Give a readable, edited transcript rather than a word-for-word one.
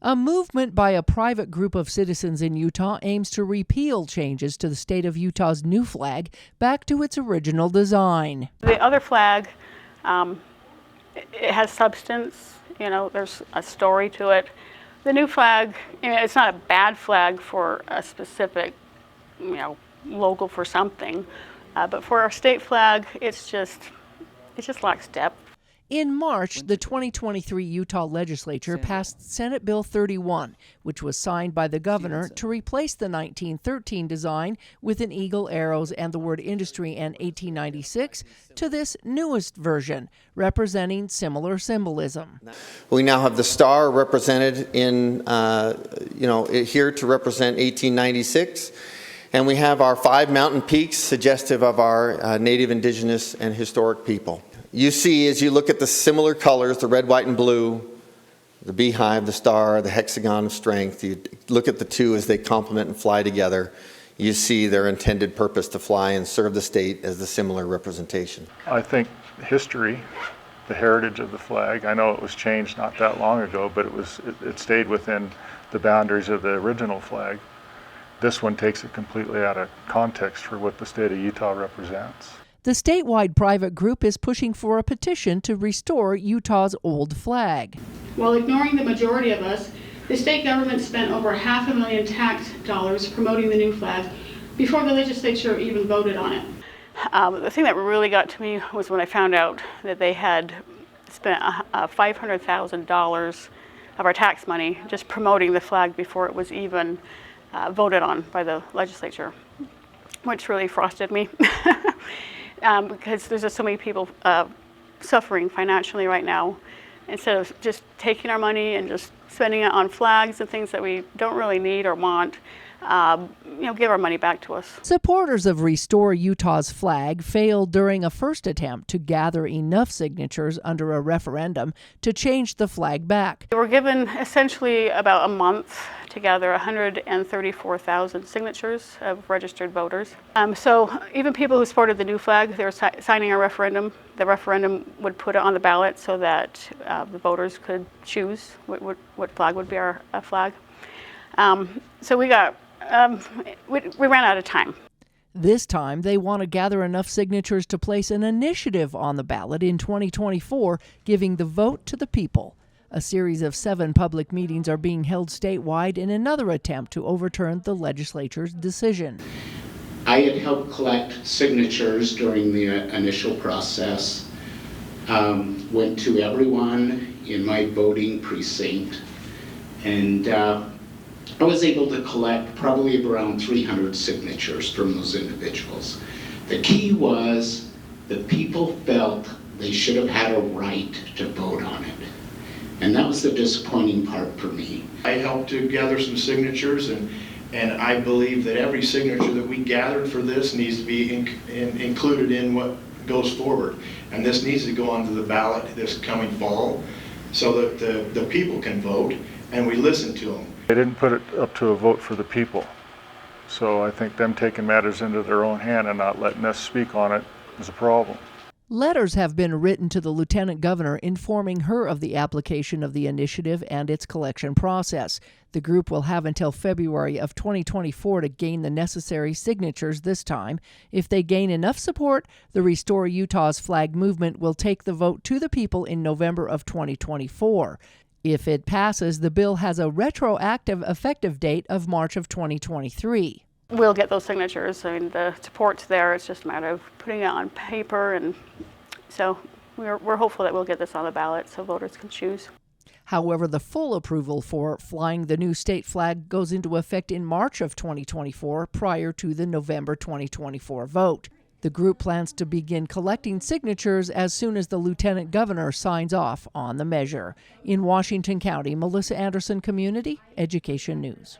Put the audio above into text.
A movement by a private group of citizens in Utah aims to repeal changes to the state of Utah's new flag back to its original design. The other flag, it has substance, there's a story to it. The new flag, it's not a bad flag for a specific, logo for something, but for our state flag, it just lacks depth. In March, the 2023 Utah Legislature passed Senate Bill 31, which was signed by the governor to replace the 1913 design with an eagle, arrows, and the word industry and 1896 to this newest version, representing similar symbolism. We now have the star represented in, here to represent 1896. And we have our 5 mountain peaks suggestive of our native, indigenous, and historic people. You see, as you look at the similar colors, the red, white, and blue, the beehive, the star, the hexagon of strength, you look at the two as they complement and fly together, you see their intended purpose to fly and serve the state as the similar representation. I think history, the heritage of the flag, I know it was changed not that long ago, but it stayed within the boundaries of the original flag. This one takes it completely out of context for what the state of Utah represents. The statewide private group is pushing for a petition to restore Utah's old flag. While ignoring the majority of us, the state government spent over $500,000 tax dollars promoting the new flag before the legislature even voted on it. The thing that really got to me was when I found out that they had spent $500,000 of our tax money just promoting the flag before it was even voted on by the legislature, which really frosted me. Because there's just so many people suffering financially right now. Instead of just taking our money and just spending it on flags and things that we don't really need or want, give our money back to us. Supporters of Restore Utah's flag failed during a first attempt to gather enough signatures under a referendum to change the flag back. We were given essentially about a month to gather 134,000 signatures of registered voters. So even people who supported the new flag, they were signing a referendum. The referendum would put it on the ballot so that the voters could choose what flag would be our flag. So we ran out of time. This time, they want to gather enough signatures to place an initiative on the ballot in 2024, giving the vote to the people. A series of 7 public meetings are being held statewide in another attempt to overturn the legislature's decision. I had helped collect signatures during the initial process, went to everyone in my voting precinct, and I was able to collect probably around 300 signatures from those individuals. The key was the people felt they should have had a right to vote on it. And that was the disappointing part for me. I helped to gather some signatures, and I believe that every signature that we gathered for this needs to be included in what goes forward. And this needs to go onto the ballot this coming fall so that the people can vote and we listen to them. They didn't put it up to a vote for the people. So I think them taking matters into their own hand and not letting us speak on it is a problem. Letters have been written to the Lieutenant Governor informing her of the application of the initiative and its collection process. The group will have until February of 2024 to gain the necessary signatures this time. If they gain enough support, the Restore Utah's flag movement will take the vote to the people in November of 2024. If it passes, the bill has a retroactive effective date of March of 2023. We'll get those signatures. I mean, the support's there. It's just a matter of putting it on paper, and so we're hopeful that we'll get this on the ballot so voters can choose. However, the full approval for flying the new state flag goes into effect in March of 2024 prior to the November 2024 vote. The group plans to begin collecting signatures as soon as the Lieutenant Governor signs off on the measure. In Washington County, Melissa Anderson, Community Education News.